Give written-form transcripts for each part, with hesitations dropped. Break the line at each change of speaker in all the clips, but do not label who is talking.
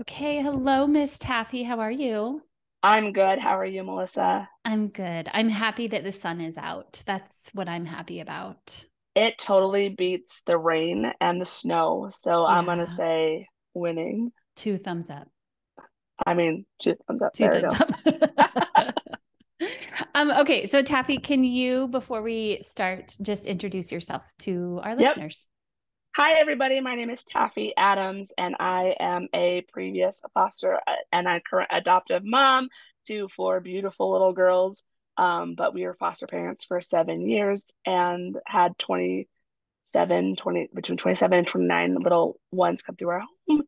Okay. Hello, Miss Taffy. How are you?
I'm good. How are you, Melissa?
I'm good. I'm happy that the sun is out. That's what I'm happy about.
It totally beats the rain and the snow. So I'm gonna
Yeah.
say winning.
Two thumbs up.
I mean, two thumbs up.
Two
There we
thumbs
go.
up. Okay. So Taffy, can you, before we start, just introduce yourself to our
Yep.
listeners?
Hi, everybody. My name is Taffee Adams, and I am a previous foster and a current adoptive mom to four beautiful little girls. But we were foster parents for 7 years and had 20 between 27 and 29 little ones come through our home.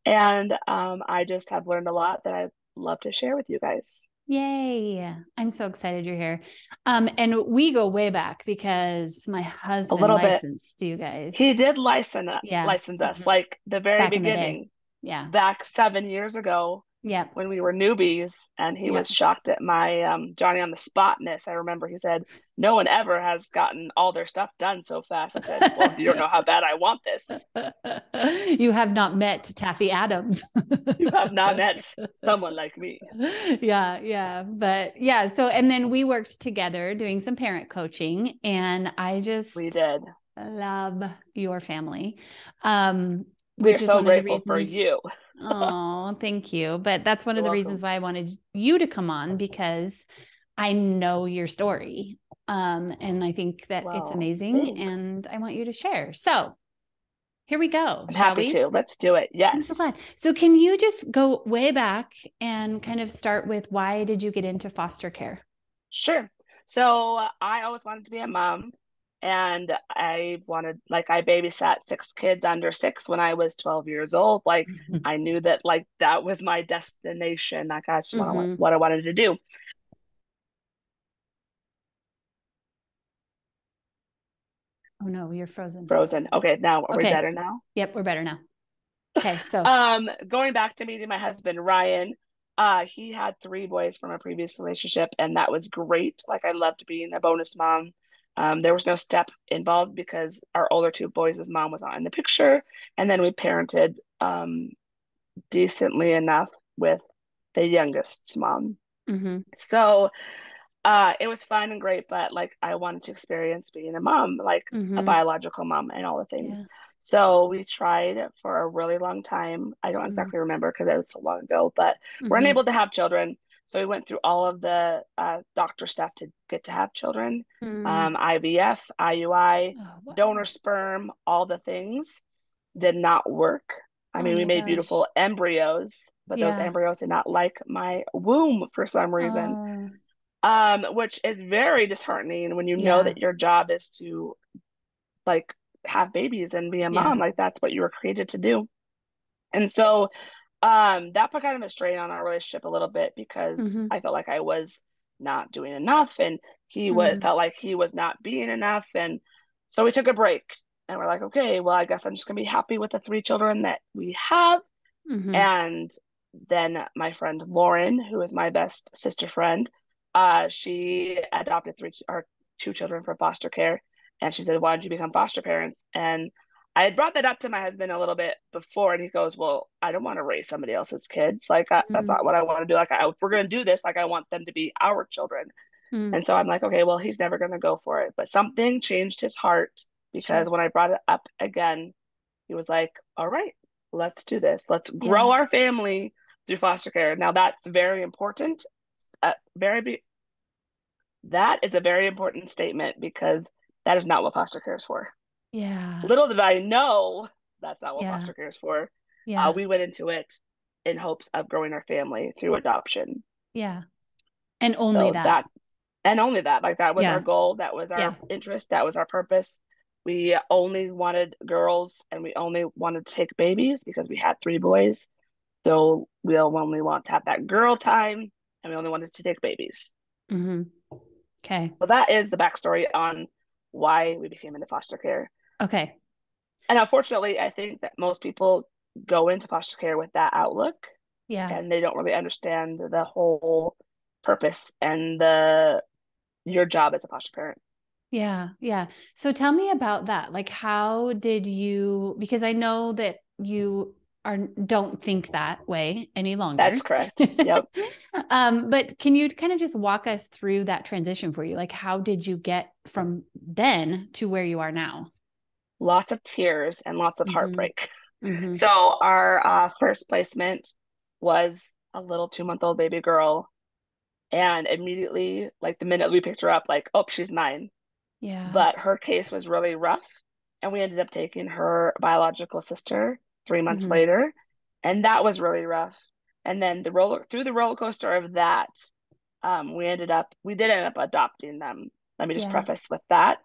And I just have learned a lot that I'd love to share with you guys.
Yay. I'm so excited you're here. And we go way back because my
A
husband
little bit.
licensed you
He
guys.
did
Yeah.
license us
Mhm.
like the very
Back in the day.
beginning,
Yeah.
back 7 years ago
Yep.
when we were newbies, and he was
Yep.
shocked at my Johnny on the spotness. I remember he said, "No one ever has gotten all their stuff done so fast." I said, "Well, you don't know how bad I want this.
You have not met Taffy Adams.
You have not met someone like me."
Yeah, yeah. But yeah, so and then we worked together doing some parent coaching, and I
We
just
did.
love your family. Um,
We are
which is
so
one of the
grateful for
reasons.
you.
Oh, thank you. But that's one of
You're
the reasons
welcome.
why I wanted you to come on because I know your story. And I think that it's
Well,
amazing
thanks.
and I want you to share. So here we go,
I'm
shall
happy
we?
to. Let's do it.
I'm so glad.
Yes.
So can you just go way back and kind of start with why did you get into foster care?
Sure. So I always wanted to be a mom, and I babysat six kids under six when I was 12 years old. Like, I knew that, like, that was my destination. Like, I just want
Hmm.
what I wanted to do.
Oh no, you're frozen.
Frozen. Okay, now are we
Okay.
better now?
Yep, we're better now. Okay, so
Going back to meeting my husband, Ryan, he had three boys from a previous relationship, and that was great. Like, I loved being a bonus mom. There was no step involved because our older two boys' mom was not in the picture, and then we parented decently enough with the youngest's mom.
hmm
So it was fun and great, but like I wanted to experience being a mom, like a
hmm
biological mom and all the things.
yeah.
So we tried for a really long time. I don't
hmm
exactly remember because it was so long ago, but we're
hmm
unable to have children. So we went through all of the doctor stuff to get to have children,
mm
IVF, IUI,
Oh,
donor
wow.
sperm, all the things did not work. I
Oh
mean, we
my
made beautiful
gosh.
embryos, but those
Yeah.
embryos did not like my womb for some reason,
Oh,
which is very disheartening when you know
yeah.
that your job is to like have babies and be a
Yeah.
mom. Like that's what you were created to do. And so that put kind of a strain on our relationship a little bit because
hmm
I felt like I was not doing enough and he was
mm
felt like he was not being enough. And so we took a break and we're like, okay, well, I guess I'm just gonna be happy with the three children that we have.
hmm
And then my friend Lauren, who is my best sister friend, she adopted three or two children from foster care, and she said, "Why don't you become foster parents?" And I had brought that up to my husband a little bit before, and he goes, "Well, I don't want to raise somebody else's kids. Like that's
mm
not what I want to do. If we're going to do this, like I want them to be our children."
mm
And so I'm like, okay, well, he's never going to go for it. But something changed his heart because
Sure.
when I brought it up again, he was like, all right, let's do this. Let's grow
Yeah.
our family through foster care. Now that's very important. Very that is a very important statement because that is not what foster care is for.
Yeah.
Little did I know that's not what
Yeah.
foster care is for.
Yeah.
We went into it in hopes of growing our family through adoption.
Yeah. And only
So
that.
that and only that, like that was our
Yeah.
goal, that was our
Yeah.
interest, that was our purpose. We only wanted girls and we only wanted to take babies because we had three boys. So we only want to have that girl time and we only wanted to take babies.
hmm Okay.
So that is the backstory on why we became into foster care.
Okay.
And unfortunately, I think that most people go into foster care with that outlook
Yeah.
and they don't really understand the whole purpose and the your job as a foster parent.
Yeah. Yeah. So tell me about that. Like, how did you, because I know that you don't think that way any longer.
That's correct. Yep.
But can you kind of just walk us through that transition for you? Like, how did you get from then to where you are now?
Lots of tears and lots of
Mm-hmm.
heartbreak.
Mm-hmm.
So our first placement was a little 2-month-old baby girl. And immediately, like the minute we picked her up, like, oh, she's 9.
Yeah.
But her case was really rough. And we ended up taking her biological sister 3 months
Mm-hmm.
later. And that was really rough. And then through the roller coaster of that, we did end up adopting them. Let me just
Yeah.
preface with that.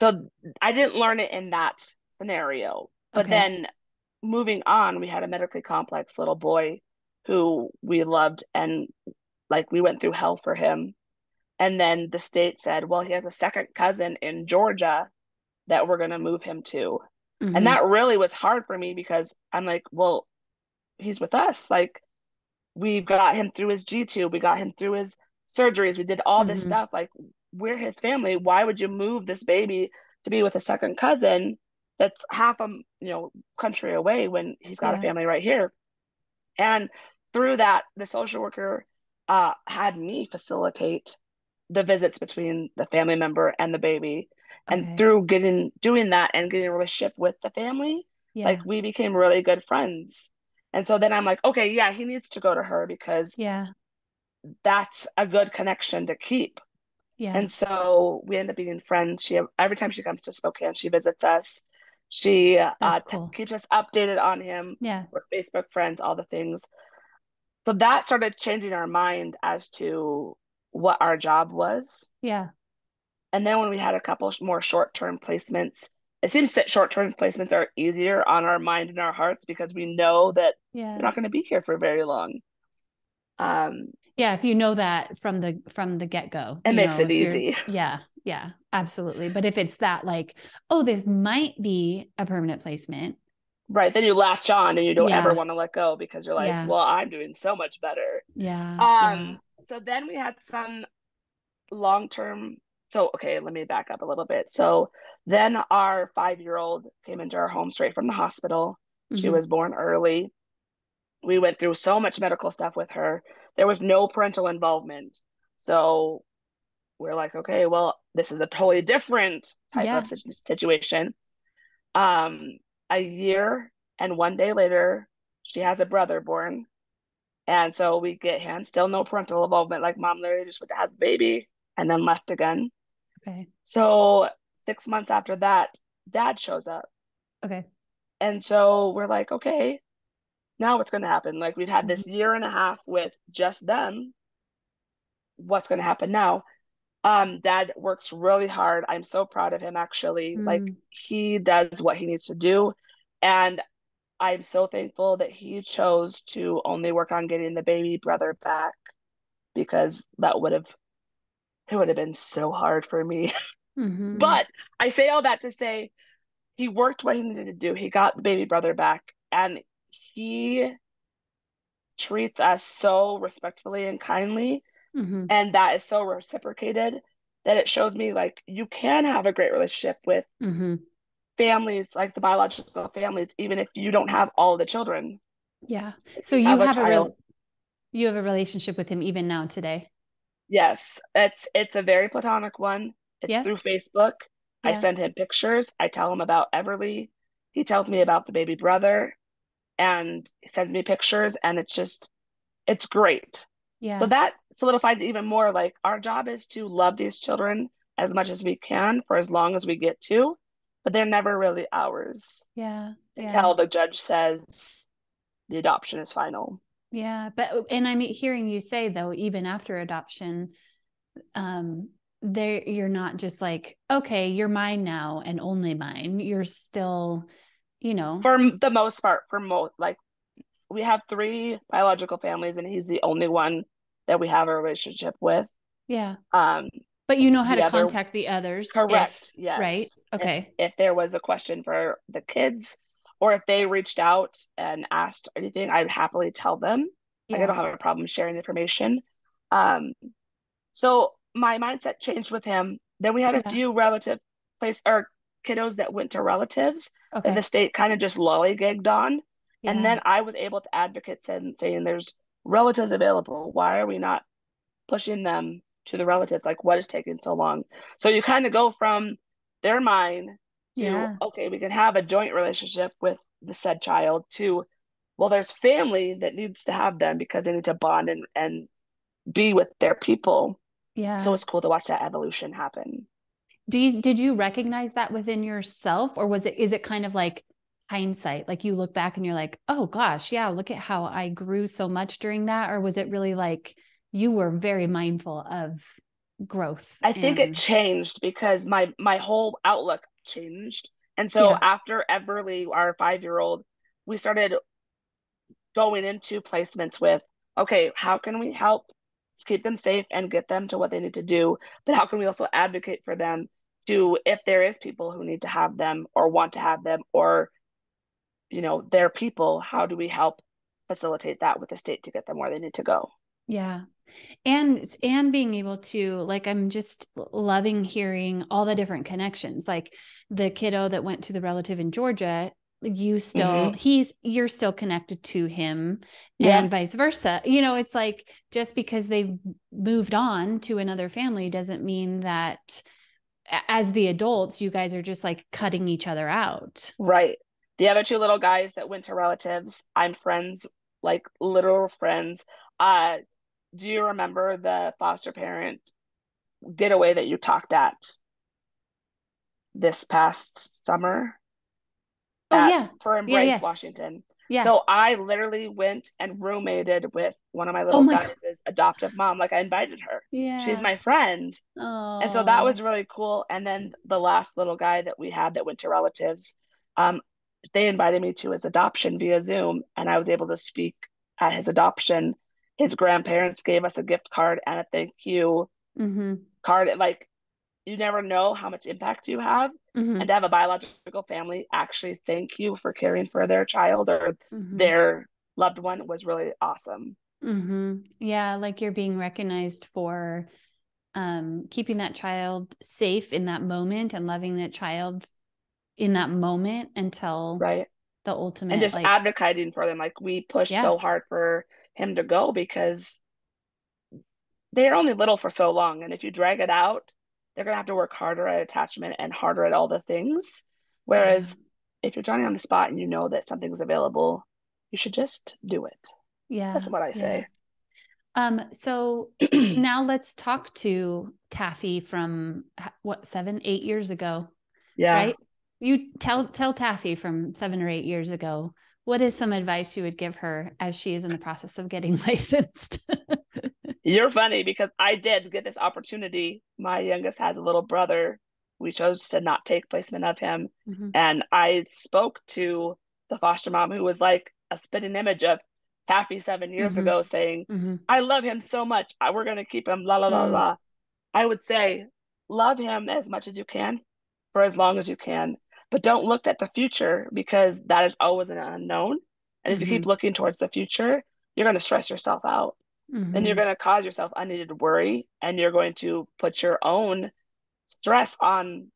So I didn't learn it in that scenario. But
Okay.
then moving on, we had a medically complex little boy who we loved, and like we went through hell for him. And then the state said, well, he has a second cousin in Georgia that we're going to move him to. And
Mm-hmm.
that really was hard for me because I'm like, well, he's with us. Like, we got him through his G tube, we got him through his surgeries, we did all this
Mm-hmm.
stuff. Like, we're his family. Why would you move this baby to be with a second cousin that's half a country away when he's got a
Yeah.
family right here? And through that, the social worker had me facilitate the visits between the family member and the baby. And
Okay.
through doing that and getting a relationship with the family, like
Yeah.
we became really good friends. And so then I'm like, okay, yeah, he needs to go to her because
Yeah.
that's a good connection to keep.
Yeah.
And so we end up being friends. Every time she comes to Spokane, she visits us. She
That's cool.
keeps us updated on him.
Yeah.
We're Facebook friends, all the things. So that started changing our mind as to what our job was.
Yeah.
And then when we had a couple more short-term placements, it seems that short-term placements are easier on our mind and our hearts because we know that they're
Yeah.
not going to be here for very long. Um,
Yeah, if you know that from the get-go,
it makes it
if you're,
easy.
yeah, yeah, absolutely. But if it's that like, oh, this might be a permanent placement.
Right. Then you latch on and you don't ever
Yeah.
want to let go because you're like,
Yeah.
well, I'm doing so much better.
Yeah.
Um,
Yeah.
so then we had some long-term. So, okay, let me back up a little bit. So then our 5-year-old came into our home straight from the hospital. She
Hmm.
was born early. We went through so much medical stuff with her. There was no parental involvement. So we're like, okay, well, this is a totally different type of
Yeah.
situation. Um, a year and 1 day later, she has a brother born. And so we get him, still no parental involvement. Like, mom literally just went to have the baby and then left again.
Okay.
So 6 months after that, dad shows up.
Okay.
And so we're like, okay, now what's going to happen? Like, we've had this
Hmm.
year and a half with just them. What's going to happen now? Dad works really hard. I'm so proud of him, actually. Like,
Mm.
he does what he needs to do. And I'm so thankful that he chose to only work on getting the baby brother back because it would have been so hard for me.
Hmm.
But I say all that to say he worked what he needed to do. He got the baby brother back, and he treats us so respectfully and kindly,
Hmm.
and that is so reciprocated that it shows me like you can have a great relationship with
Hmm.
families, like the biological families, even if you don't have all the children.
Yeah.
If
So
you
you
have a
have a
child,
real you have a relationship with him even now today.
yes, it's a very platonic one. It's
Yeah.
through Facebook. I
Yeah.
send him pictures. I tell him about Everly. He tells me about the baby brother and he sends me pictures, and it's great. So
Yeah.
that solidified it even more. Like, our job is to love these children as much as we can for as long as we get to, but they're never really ours
Yeah. Yeah.
until the judge says the adoption is final.
Yeah. But and I'm hearing you say though, even after adoption, there you're not just like, okay, you're mine now and only mine. You're still, you know,
For the most part, for most, like, we have 3 biological families, and he's the only one that we have a relationship with.
yeah.
Um,
But you know how to
the other,
contact the others
correct,
if, right?
yes.
Okay.
If there was a question for the kids, or if they reached out and asked anything, I'd happily tell them. Like, I
Yeah.
don't have a problem sharing information. Um, so my mindset changed with him. Then we had a
Yeah.
few relative place or kiddos that went to relatives that the
Okay.
state kind of just lollygagged on. And
Yeah.
then I was able to advocate saying there's relatives available. Why are we not pushing them to the relatives? Like, what is taking so long? So you kind of go from their mind to,
Yeah.
okay, we can have a joint relationship with the said child to, well, there's family that needs to have them because they need to bond and be with their people. So
Yeah.
it's cool to watch that evolution happen.
Did you recognize that within yourself, or is it kind of like hindsight? Like you look back and you're like, oh gosh, yeah, look at how I grew so much during that. Or was it really like you were very mindful of growth
I think it
and
changed because my whole outlook changed. And so
yeah,
after Everly, our 5-year-old, we started going into placements with, okay, how can we help keep them safe and get them to what they need to do? But how can we also advocate for them to, if there is people who need to have them or want to have them, or, their people, how do we help facilitate that with the state to get them where they need to go?
yeah. And being able to, like, I'm just loving hearing all the different connections, like the kiddo that went to the relative in Georgia,
Hmm.
you're still connected to him,
Yeah,
and vice versa. It's like just because they've moved on to another family doesn't mean that as the adults you guys are just like cutting each other out.
right. The other two little guys that went to relatives, I'm friends, like literal friends. Uh, do you remember the foster parent getaway that you talked at this past summer
Oh
at
yeah.
for
Yeah,
Embrace,
yeah.
Washington?
Yeah.
So I literally went and roommated with one of my
Oh
little
my god.
guys' adoptive mom. Like I invited her. She's
Yeah.
my friend. And so that
Oh.
was really cool. And then the last little guy that we had that went to relatives, um, they invited me to his adoption via Zoom, and I was able to speak at his adoption. His grandparents gave us a gift card and a thank you
Mm-hmm.
card. Like, you never know how much impact you have. And
Mm-hmm.
to have a biological family actually thank you for caring for their child or
Mm-hmm.
their loved one was really awesome.
Mm-hmm. Yeah, like you're being recognized for keeping that child safe in that moment and loving that child in that moment until
Right.
the
And
ultimate,
just
like,
advocating for them. Like, we pushed
yeah,
so hard for him to go because they're only little for so long. And if you drag it out, they're going to have to work harder at attachment and harder at all the things.
yeah,
Whereas if you're Johnny on the spot and you know that something's available, you should just do it. That's
yeah,
what I
yeah.
say.
So now let's talk to Taffy from what, 7, 8 years ago,
Yeah.
right? You tell Taffy from 7 or 8 years ago, what is some advice you would give her as she is in the process of getting licensed?
You're funny because I did get this opportunity. My youngest has a little brother. We chose to not take placement of him.
Mm-hmm.
And I spoke to the foster mom who was like a spitting image of Taffy 7 years
Mm-hmm.
ago saying,
Mm-hmm.
I love him so much. We're going to keep him, la, la, la,
Mm,
la. I would say, love him as much as you can for as long as you can. But don't look at the future because that is always an unknown. And if you keep
mm-hmm.
looking towards the future, you're going to stress yourself out, then you're
Mm-hmm.
going to cause yourself unneeded worry and you're going to put your own stress on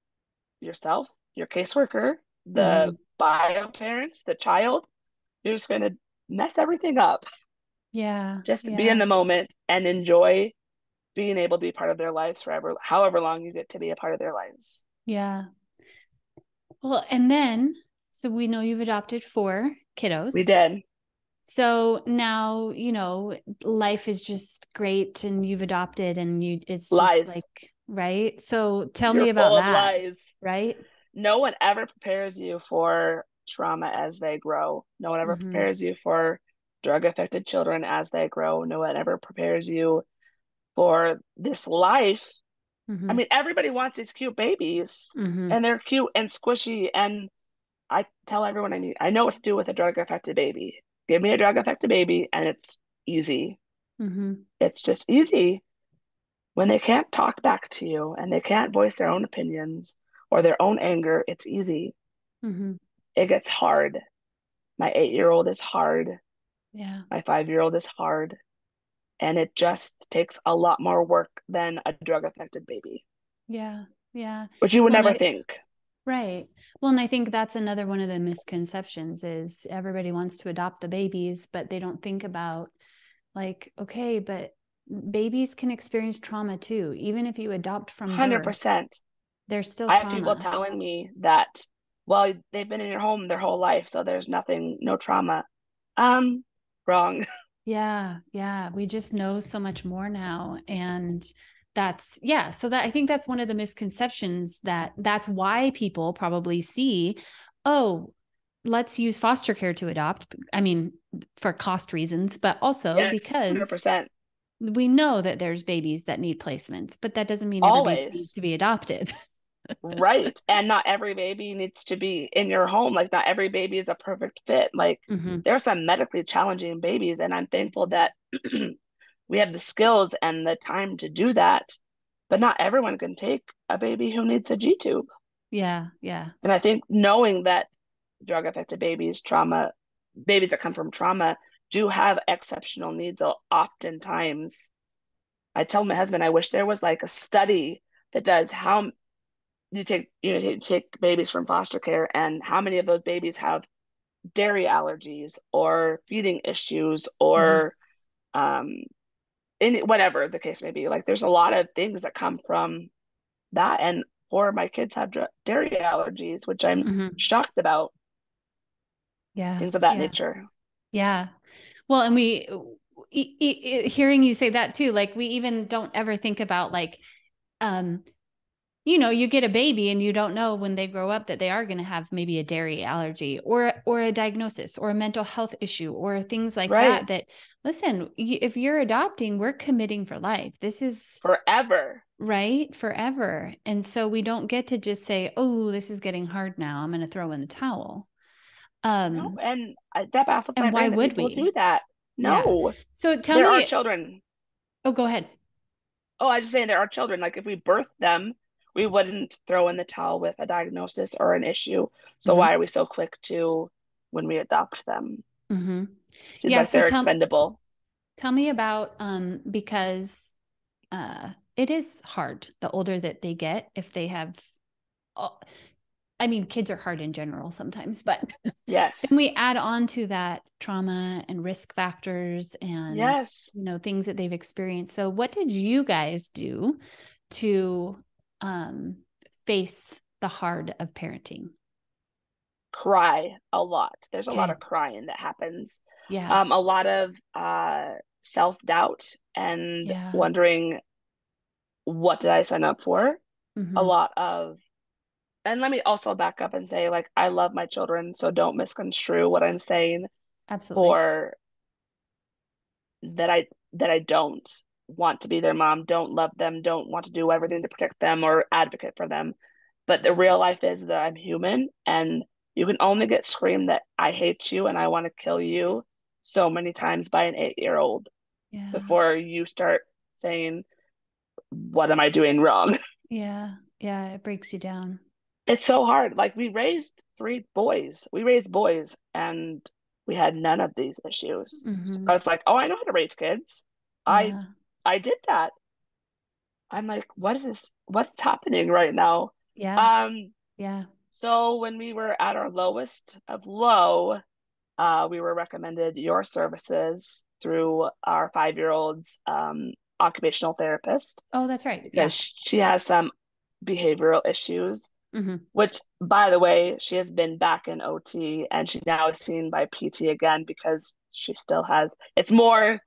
yourself, your caseworker, the
Mm-hmm.
bio parents, the child. You're just going to mess everything up.
Yeah,
Just be in
yeah,
the moment and enjoy being able to be part of their lives forever, however long you get to be a part of their lives.
yeah. Well, and then, so we know you've adopted 4 kiddos.
We did.
So now, life is just great and you've adopted and it's just like,
Lies.
right? So tell
You're
me about
full of
that,
lies.
right?
No one ever prepares you for trauma as they grow. No one ever
Mm-hmm.
prepares you for drug affected children as they grow. No one ever prepares you for this life. I
Mm-hmm.
mean, everybody wants these cute babies
Mm-hmm.
and they're cute and squishy. And I tell everyone I know what to do with a drug affected baby. Give me a drug affected baby and it's easy.
Mm-hmm.
It's just easy. When they can't talk back to you and they can't voice their own opinions or their own anger, it's easy.
Mm-hmm.
It gets hard. My 8-year-old is hard.
Yeah.
My 5-year-old is hard. And it just takes a lot more work than a drug affected baby,
Yeah. Yeah.
which you would
Well,
never think.
Right. Well, and I think that's another one of the misconceptions is everybody wants to adopt the babies, but they don't think about like, okay, but babies can experience trauma too. Even if you adopt from birth,
100%.
there's still
I have people
trauma.
telling me that, well, they've been in your home their whole life, so there's nothing, no trauma. Um, Wrong.
Yeah, yeah. We just know so much more now. And that's, yeah. So that I think that's one of the misconceptions that's why people probably see, oh, let's use foster care to adopt. I mean, for cost reasons, but also
Yes,
because
100%.
we know that there's babies that need placements, but that doesn't mean every baby needs
Always.
to be adopted.
Right. And not every baby needs to be in your home. Like, not every baby is a perfect fit. Like,
Mm-hmm.
there are some medically challenging babies, and I'm thankful that we have the skills and the time to do that. But not everyone can take a baby who needs a G tube.
Yeah, yeah.
And I think knowing that drug affected babies, trauma, babies that come from trauma do have exceptional needs oftentimes. I tell my husband, I wish there was like a study that does how you take babies from foster care and how many of those babies have dairy allergies or feeding issues
Mm-hmm.
or um whatever the case may be. Like, there's a lot of things that come from that, and or my kids have dairy allergies, which I'm
Mm-hmm.
shocked about,
Yeah,
things of that
yeah,
nature.
yeah. Well, and hearing you say that too, like we even don't ever think about like, um, you get a baby and you don't know when they grow up that they are going to have maybe a dairy allergy or a diagnosis or a mental health issue or things like
Right.
that. That listen, if you're adopting, we're committing for life. This is
Forever.
right forever, and so we don't get to just say, "Oh, this is getting hard now. I'm going to throw in the towel."
No,
Um,
and that baffles my
and why
brain that
would
people do
we?
that.
Yeah.
No,
So tell
there are
me.
children.
Oh, go ahead.
Oh, I just saying there are children. Like, if we birth them, we wouldn't throw in the towel with a diagnosis or an issue. So
Mm-hmm.
why are we so quick to, when we adopt them?
Mm-hmm.
Seems
Yeah.
like
So
they're expendable.
tell me about because it is hard the older that they get if they have. Oh, I mean, kids are hard in general sometimes, but then
Yes.
we add on to that trauma and risk factors and
Yes.
things that they've experienced. So, what did you guys do to um, face the hard of parenting?
Cry a lot. There's a lot
Okay.
of crying that happens.
Yeah.
A lot of self-doubt and
Yeah.
wondering, what did I sign up for? A
Mm-hmm.
lot of, and let me also back up and say, like, I love my children, so don't misconstrue what I'm saying
Absolutely.
for that I don't want to be their mom, don't love them, don't want to do everything to protect them or advocate for them. But the real life is that I'm human, and you can only get screamed that I hate you and I want to kill you so many times by an 8-year-old
Yeah.
before you start saying, what am I doing wrong?
Yeah. Yeah. It breaks you down.
It's so hard. Like, we raised 3 boys. We raised boys, and we had none of these issues.
Mm-hmm.
I was like, oh, I know how to raise kids. I
Yeah.
I did that. I'm like, what is this? What's happening right now?
Yeah.
Um,
Yeah.
so when we were at our lowest of low, we were recommended your services through our 5-year-old's occupational therapist
Oh, that's right.
because
Yeah.
she has some behavioral issues,
Mm-hmm.
which, by the way, she has been back in OT and she now is seen by PT again because she still has, it's more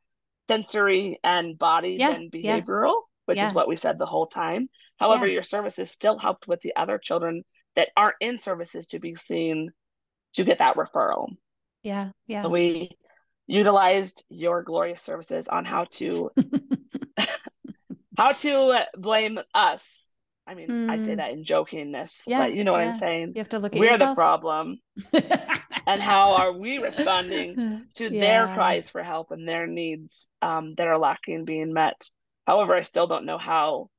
sensory and body
Yeah.
than
Yeah.
behavioral, which is
Yeah.
what we said the whole time. However,
Yeah.
your services still helped with the other children that aren't in services to be seen to get that referral.
Yeah.
So
Yeah.
we utilized your glorious services on how to blame us. I mean, I say
Mm,
that in jokingness,
yeah.
but you know what I'm
Yeah.
saying.
You have to look at
We're the
yourself.
problem, and how are we responding to their
Yeah.
cries for help and their needs that are lacking being met? However, I still don't know how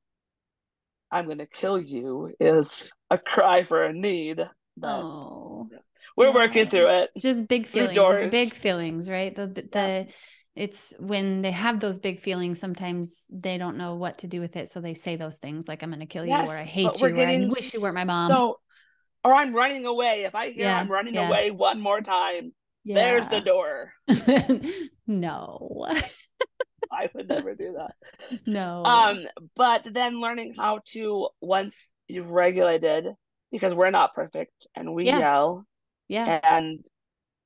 I'm going to kill you is a cry for a need, but
Oh,
we're working
yeah.
through
It's
it
just big
through
feelings. It's
doors.
big feelings, right?
Yeah.
It's when they have those big feelings, sometimes they don't know what to do with it. So they say those things like, I'm going to kill you, or
Yes,
I
but
hate
we're
you, or I
getting
wish you weren't my mom.
so or I'm running away. If I hear
Yeah.
I'm running
Yeah.
away one more time, there's the
Yeah.
door.
No.
I would never do that.
No.
Um, but then learning how to, once you've regulated, because we're not perfect and we
Yeah.
yell,
Yeah.
and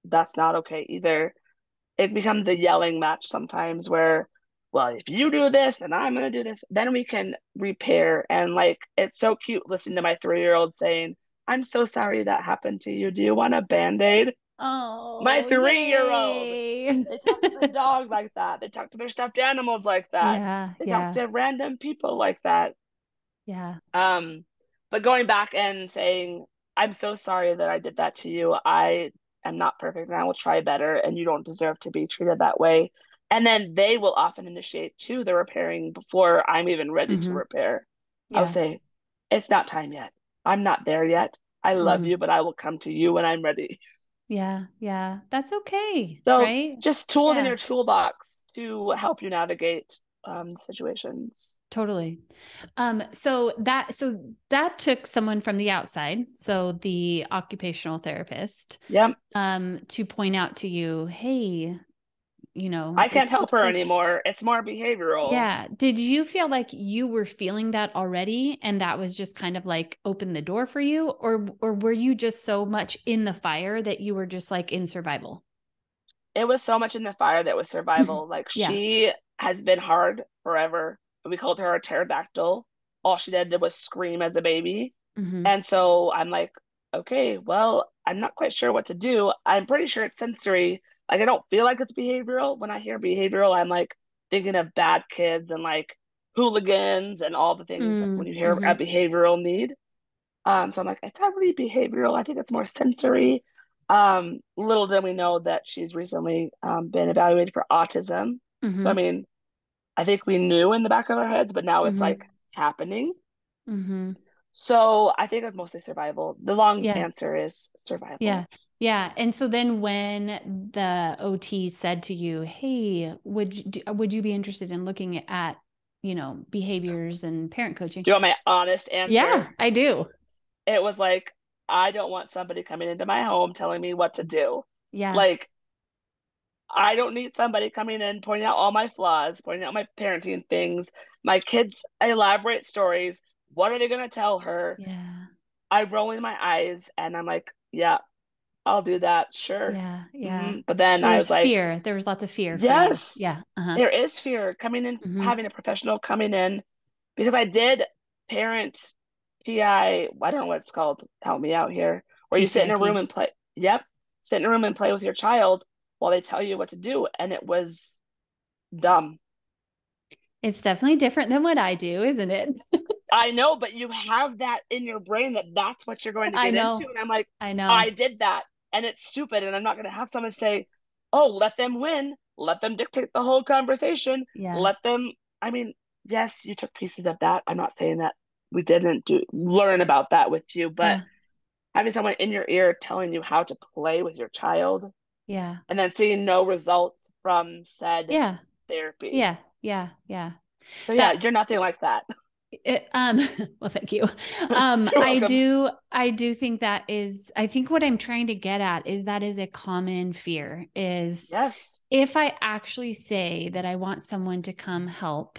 that's not okay either. It becomes a yelling match sometimes where, well, if you do this, then I'm gonna do this. Then we can repair. And like, it's so cute listening to my 3-year-old saying, I'm so sorry that happened to you. Do you want a band-aid? My
Oh,
3-year-old.
yay.
They talk to the dog like that. They talk to their stuffed animals like that.
Yeah.
They talk
Yeah.
to random people like that.
Yeah.
Um, but going back and saying, I'm so sorry that I did that to you. I am not perfect and I will try better, and you don't deserve to be treated that way. And then they will often initiate too the repairing before I'm even ready to
Hmm.
repair. I will
Yeah.
say, it's not time yet. I'm not there yet. I love
Hmm.
you, but I will come to you when I'm ready.
Yeah. Yeah. That's okay.
So
Right.
just tools in
Yeah.
your toolbox to help you navigate situations.
Totally. So that took someone from the outside, so the occupational therapist,
Yep.
to point out to you, hey,
I
it
can't help
looks
her
like,
anymore. It's more behavioral.
yeah. Did you feel like you were feeling that already and that was just kind of like open the door for you, or were you just so much in the fire that you were just like in survival?
It was so much in the fire that was survival. Like
Yeah.
she has been hard forever. We called her a pterodactyl. All she did was scream as a baby.
Hmm.
And so I'm like, okay, well, I'm not quite sure what to do. I'm pretty sure it's sensory. Like I don't feel like it's behavioral. When I hear behavioral, I'm like thinking of bad kids and like hooligans and all the things when you hear a
Mm-hmm.
behavioral need. So I'm like, it's not really behavioral. I think it's more sensory. Little did we know that she's recently been evaluated for autism. So I
Mm-hmm.
mean, I think we knew in the back of our heads, but now it's
Mm-hmm.
like happening.
Mm-hmm.
So I think it's mostly survival. The long
Yeah.
answer is survival.
Yeah. Yeah. And so then when the OT said to you, hey, would you be interested in looking at, behaviors and parent coaching?
Do you want my honest
Yeah,
answer?
I do.
It was like, I don't want somebody coming into my home telling me what to do.
Yeah.
Like, I don't need somebody coming in pointing out all my flaws, pointing out my parenting things, my kids' elaborate stories. What are they going to tell her?
Yeah.
I roll in my eyes and I'm like, yeah, I'll do that. Sure.
Yeah. Yeah.
But then
So
I was
there's
like,
fear. There was lots of fear for you.
yes,
Yeah. Uh-huh.
there is fear coming in,
Mm-hmm.
having a professional coming in because I did parent I don't know what it's called. Help me out here. Where you sit in a room
TCIT.
and play. Yep. Sit in a room and play with your child while they tell you what to do. And it was dumb.
It's definitely different than what I do, isn't it?
I know, but you have that in your brain that that's what you're going to
I
get into.
know.
And I'm like,
I
I
know.
did that. And it's stupid. And I'm not going to have someone say, oh, let them win. Let them dictate the whole conversation.
Yeah.
Let them, I mean, yes, you took pieces of that. I'm not saying that we didn't learn about that with you, but
Yeah.
having someone in your ear telling you how to play with your child
Yeah.
and then seeing no results from said
Yeah.
therapy.
Yeah. Yeah. Yeah.
So yeah,
That
you're nothing like that.
well, thank you.
You're welcome.
I do think I think what I'm trying to get at is that is a common fear is
Yes.
if I actually say that I want someone to come help,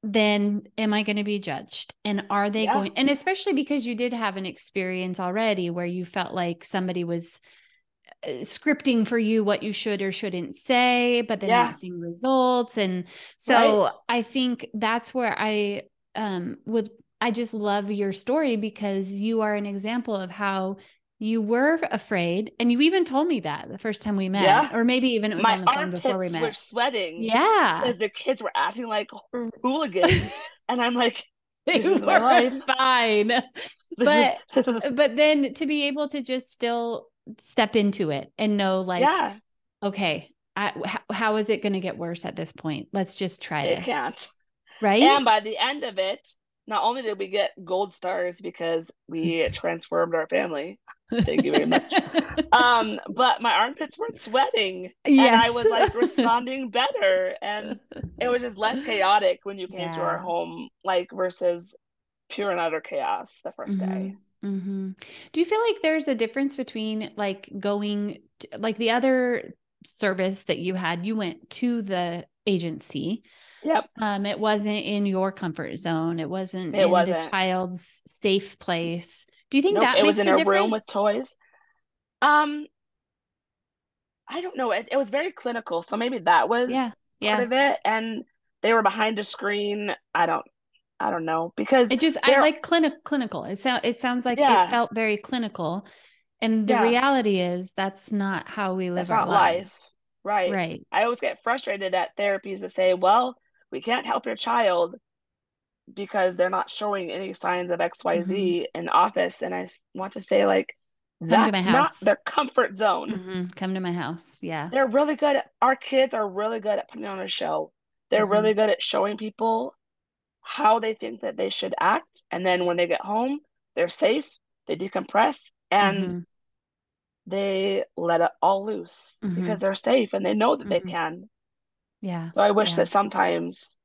then am I going to be judged? And are they
Yeah.
going, and especially because you did have an experience already where you felt like somebody was scripting for you what you should or shouldn't say, but then
Yeah.
not seeing results. And
Right.
so I think that's where would I just love your story because you are an example of how you were afraid. And you even told me that the first time we met,
Yeah.
or maybe even it was
My
on the phone before we
armpits were
met.
sweating
Yeah.
because the kids were acting like hooligans. And I'm like,
They
this is my
were
life.
fine.
This is,
But
this is
but then to be able to just still step into it and know like,
yeah,
okay, how is it going to get worse at this point? Let's just try
it
this.
can't.
Right?
And by the end of it, not only did we get gold stars because we transformed our family, thank you very much. But my armpits weren't sweating and I
Yes.
was like responding better and it was just less chaotic when you came to our
Yeah.
home, like versus pure and utter chaos the first
Hmm.
day.
Mm-hmm. Do you feel like there's a difference between like going to, like the other service that you had, you went to the agency.
Yep.
It wasn't in your comfort zone. It wasn't
It
in the
wasn't.
child's safe place. Do you think
Nope.
that
It was
makes
in
a
a room with
difference?
toys. Um, I don't know. It was very clinical, so maybe that
Yeah.
was part
Yeah.
of it. And they were behind a screen. I don't know because
It just I
they're
like clinical. It sounds like it
yeah,
felt very clinical. And the
yeah.
reality is that's not how we live
That's
our
not
lives.
life. Right.
Right.
I always get frustrated at therapies that say, well, we can't help your child because they're not showing any signs of
Hmm.
XYZ in office. And want to say, like,
Come to my
that's not
house.
their comfort zone.
Come to my house. Yeah.
They're really good at, our kids are really good at putting on a show. They're
Hmm.
really good at showing people how they think that they should act. And then when they get home, they're safe, they decompress, and
Hmm.
they let it all loose because
Hmm.
they're safe and they know that they
Hmm.
can.
Yeah.
So I wish
Yeah.
that sometimes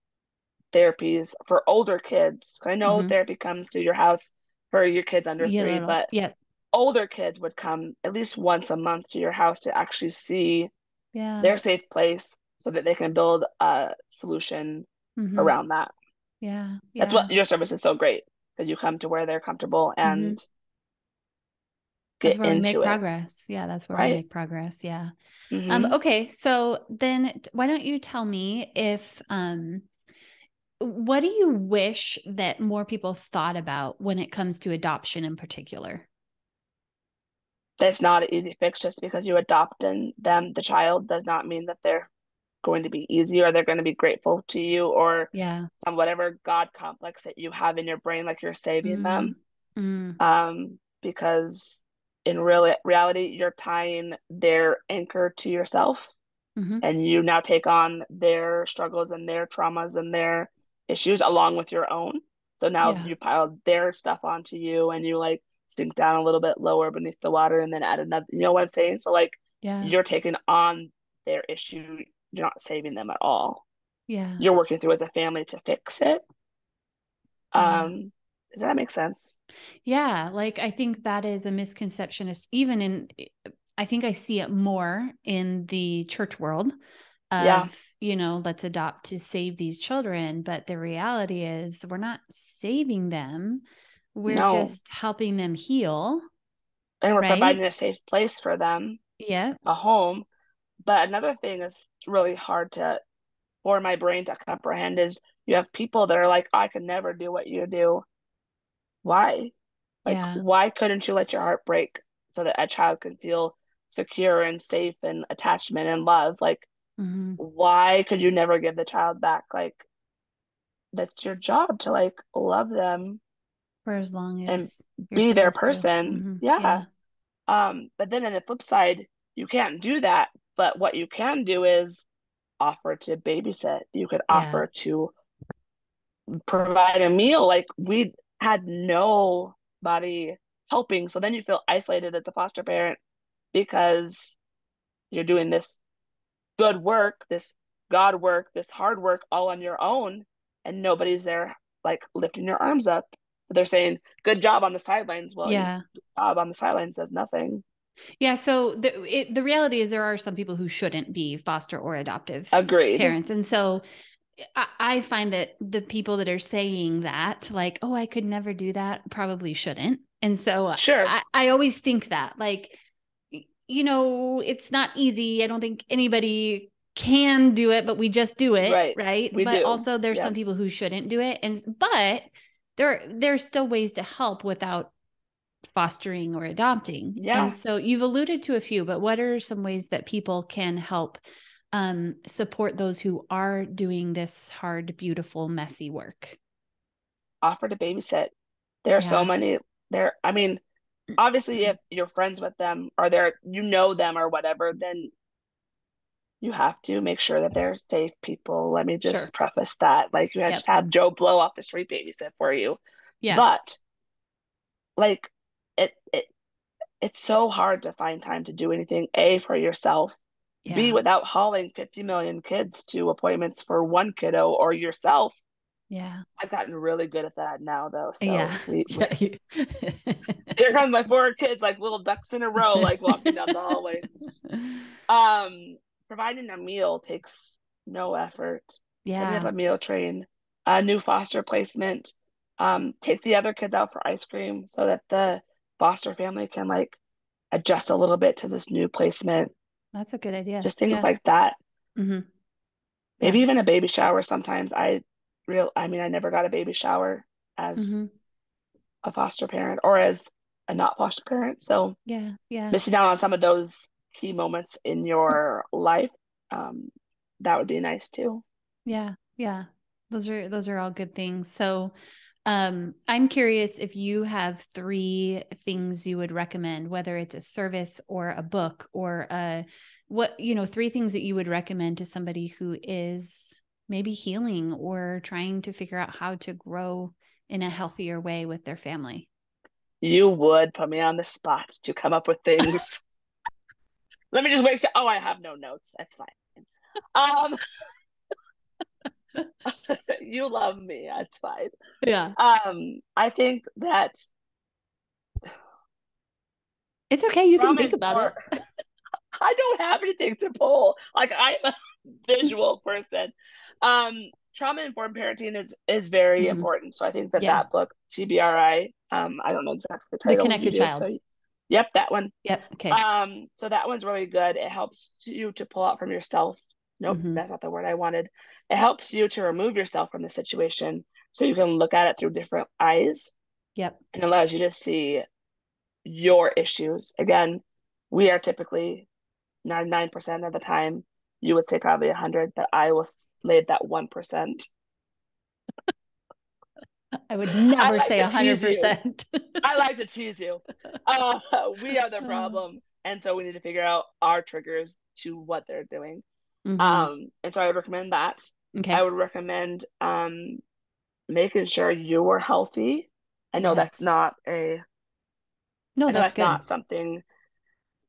therapies for older kids, 'cause I know
Hmm.
therapy comes to your house for your kids under
Yeah,
three,
little.
but
Yeah.
older kids would come at least once a month to your house to actually see
Yeah.
their safe place so that they can build a solution
Hmm.
around that.
Yeah.
That's
Yeah.
what your service is so great, that you come to where they're comfortable
Hmm.
and
That's
get
where we make
into it,
progress. Yeah, that's where we
right?
make progress. Yeah.
Mm-hmm.
Okay, so then why don't you tell me if what do you wish that more people thought about when it comes to adoption in particular?
That's not an easy fix. Just because you adopt and them the child does not mean that they're going to be easy or they're going to be grateful to you or
Yeah.
some whatever God complex that you have in your brain, like you're saving
Mm,
them.
mm,
Because in reality, you're tying their anchor to yourself,
hmm.
and you now take on their struggles and their traumas and their issues along with your own. So now
Yeah.
you pile their stuff onto you, and you like sink down a little bit lower beneath the water, and then add another. You know what I'm saying? So like
Yeah.
you're taking on their issue. You're not saving them at all.
Yeah.
You're working through as a family to fix it.
Yeah.
Does that make sense?
Yeah. Like I think that is a misconception, is even in, I think I see it more in the church world
Yeah.
of, let's adopt to save these children. But the reality is we're not saving them. We're
No.
just helping them heal.
And we're
Right.
providing a safe place for them,
Yep.
a home. But another thing is really hard to for my brain to comprehend is you have people that are like, I could never do what you do. Why? Like,
Yeah.
why couldn't you let your heart break so that a child can feel secure and safe and attachment and love? Like,
Hmm.
why could you never give the child back? Like, that's your job to like love them
For as long
and
as you're
be their
supposed to.
person.
Hmm.
Yeah.
Yeah.
But then on the flip side, you can't do that. But what you can do is offer to babysit. You could
Yeah.
offer to provide a meal. Like we had nobody helping. So then you feel isolated as a foster parent because you're doing this good work, this God work, this hard work all on your own, and nobody's there like lifting your arms up. They're saying, good job on the sidelines. Well, your
Yeah.
job on the sidelines does nothing.
Yeah. So the reality is there are some people who shouldn't be foster or adoptive
Agreed.
parents. And so I find that the people that are saying that, like, oh, I could never do that, probably shouldn't. And so
Sure.
I always think that, like, it's not easy. I don't think anybody can do it, but we just do it,
Right.
right?
We
But
do.
also there's some
Yep.
people who shouldn't do it. But there's still ways to help without fostering or adopting. And
Yeah.
so you've alluded to a few, but what are some ways that people can help support those who are doing this hard, beautiful, messy work?
Offer to babysit. There are so
Yeah.
many there. I mean, obviously if you're friends with them or you know them or whatever, then you have to make sure that they're safe people. Let me
Sure.
just preface that. Like you had
Yep.
just have Joe Blow off the street babysit for you.
Yeah.
But like it it's so hard to find time to do anything, A, for yourself, B,
Yeah.
without hauling 50 million kids to appointments for one kiddo or yourself.
Yeah.
I've gotten really good at that now though.
Yeah.
So we
Yeah.
here comes my four kids like little ducks in a row, like walking down the hallway. Providing a meal takes no effort. Setting up
Yeah.
a meal train, a new foster placement, take the other kids out for ice cream so that the foster family can like adjust a little bit to this new placement.
That's a good idea.
Just things
Yeah.
like that.
Hmm.
Maybe
Yeah.
even a baby shower sometimes. I mean, I never got a baby shower as
Hmm.
a foster parent or as a not foster parent. So
Yeah. Yeah.
missing out on some of those key moments in your life, um, that would be nice too.
Yeah. Yeah. Those are all good things. So, I'm curious if you have three things you would recommend, whether it's a service or a book or three things that you would recommend to somebody who is maybe healing or trying to figure out how to grow in a healthier way with their family.
You would put me on the spot to come up with things. Let me just wait. Oh, I have no notes. That's fine. Um, you love me. That's fine.
Yeah.
I think that
It's okay. You can
trauma
think about
informed.
it.
I don't have anything to pull. Like I'm a visual person. Trauma informed parenting is very
Hmm.
important. So I think that
Yeah.
that book, TBRI, I don't know exactly the
The
title. You
Connected
do.
Child.
So, yep, that one.
Yep. Okay.
So that one's really good. It helps you to pull out from yourself. Nope,
Hmm.
that's not the word I wanted. It helps you to remove yourself from the situation so you can look at it through different eyes
Yep.
and allows you to see your issues. Again, we are typically 99% of the time, you would say probably 100, but I will lay that 1%.
I would
I
never
like
say
to tease you.
100%.
I like to tease you. We are the problem. And so we need to figure out our triggers to what they're doing.
Hmm.
And so I would recommend that. I
Okay.
would recommend making sure you are healthy. I know that's
Yes.
not a,
No,
I know
that's
that's
good.
not something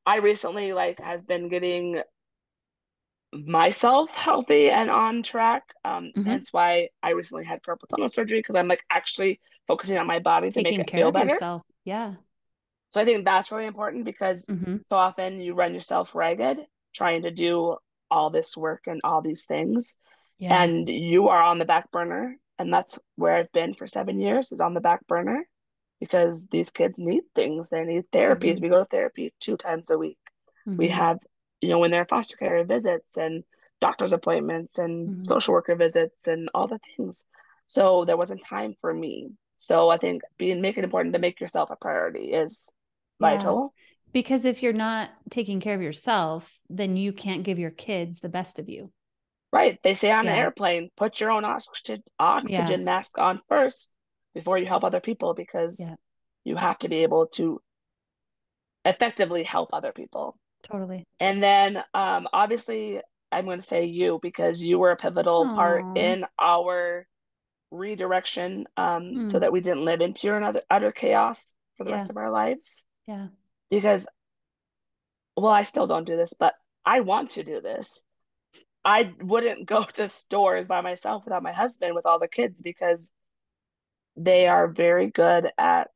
I recently like has been getting myself healthy and on track.
Hmm.
Hence why I recently had carpal tunnel surgery because I'm like actually focusing on my body to make
Taking
it
care
feel
of
better.
yourself. Yeah.
So I think that's really important because
Hmm.
so often you run yourself ragged trying to do all this work and all these things,
Yeah.
and you are on the back burner. And that's where I've been for 7 years, is on the back burner because these kids need things. They need therapies.
Hmm.
We go to therapy 2 times a week. We
Hmm.
have, when they're in foster care visits and doctor's appointments and
Hmm.
social worker visits and all the things. So there wasn't time for me. So I think making it important to make yourself a priority is
Yeah.
vital.
Because if you're not taking care of yourself, then you can't give your kids the best of you.
Right. They say on an
Yeah.
airplane, put your own
Yeah.
oxygen mask on first before you help other people because
Yeah.
you have to be able to effectively help other people.
Totally.
And then obviously I'm going to say you because you were a pivotal part
Oh.
in our redirection so
Mm.
that we didn't live in pure and utter chaos for the
Yeah.
rest of our lives.
Yeah.
Because, well, I still don't do this, but I want to do this. I wouldn't go to stores by myself without my husband with all the kids because they are very good at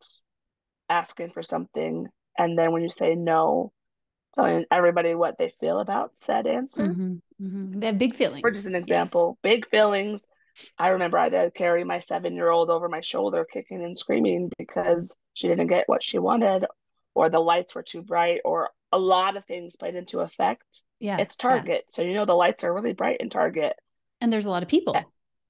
asking for something. And then when you say no, telling everybody what they feel about said answer.
Hmm. Hmm. They have big
For just
feelings.
an
Yes.
example, big feelings. I remember I had to carry my 7-year-old over my shoulder, kicking and screaming because she didn't get what she wanted, or the lights were too bright, or a lot of things played into effect.
Yeah.
It's
Yeah.
Target, so the lights are really bright in Target.
And there's a lot of
A
people.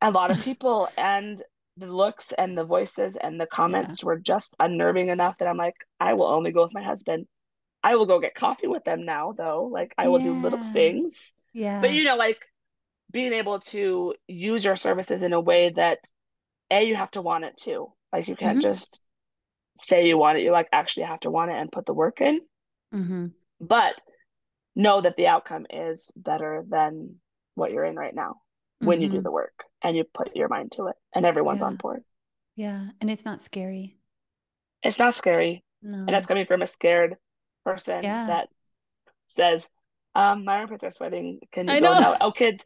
a lot of people, and the looks and the voices and the
Yeah.
comments were just unnerving enough that I'm like, I will only go with my husband. I will go get coffee with them now, though. Like, I will do little
Yeah.
things. But,
Yeah.
like being able to use your services in a way that you have to want it too. Like you can't
Hmm.
just say you want it. You like actually have to want it and put the work in.
Hmm.
But know that the outcome is better than what you're in right now when you do
Hmm.
the work and you put your mind to it and everyone's on
Yeah.
board.
Yeah. And it's not scary.
It's not scary. And that's
No.
coming from a scared person
Yeah.
that says, My armpits are sweating. Can you
I
go
know.
now? Oh, kids,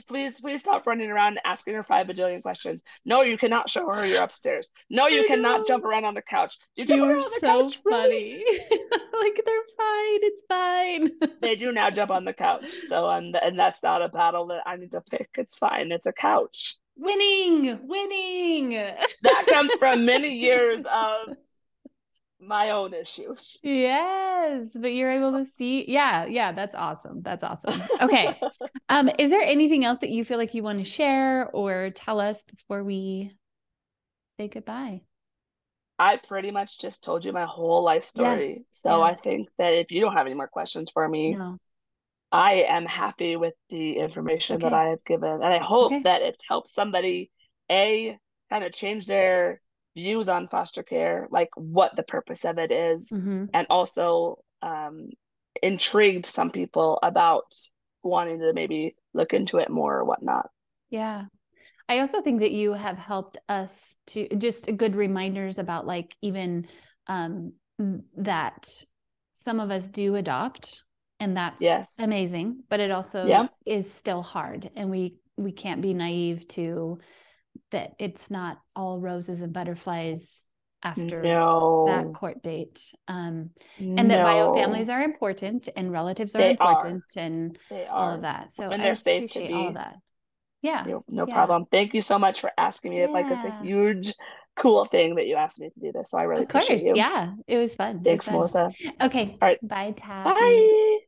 please stop running around asking her 5 bajillion questions. No, you cannot show her you're upstairs. No, you
I
cannot jump
know.
around on the couch. Do you jump
You are
around on the
so
couch? Really?
funny. Like they're fine. It's fine.
They do now jump on the couch. So, and that's not a battle that I need to pick. It's fine. It's a couch.
Winning.
That comes from many years of my own issues.
Yes, but you're able to see. Yeah, that's awesome. That's awesome. Okay. Is there anything else that you feel like you want to share or tell us before we say goodbye?
I pretty much just told you my whole life
Yeah.
story. So
Yeah.
I think that if you don't have any more questions for me,
No.
I am happy with the information that
Okay.
I have given. And I hope
Okay.
that it's helped somebody, A, kind of change their views on foster care, like what the purpose of it is,
Hmm.
and also intrigued some people about wanting to maybe look into it more or whatnot.
Yeah. I also think that you have helped us to just good reminders about like even um, that some of us do adopt, and that's
Yes.
amazing, but it also
Yeah.
is still hard, and we can't be naive to that it's not all roses and butterflies after that
No.
court date. And that bio families
No.
are important and relatives are
They are.
important and
They
all of
are.
that. So
When
I
they're safe to
appreciate all of
be.
that. Yeah.
No
Yeah.
problem. Thank you so much for asking me. Like, it's a
Yeah.
huge, cool thing that you asked me to do this. So I really
Of
appreciate
course.
you.
Yeah. It was fun. It was
Thanks,
fun.
Melissa.
Okay.
All right.
Bye, Taffy.
Bye.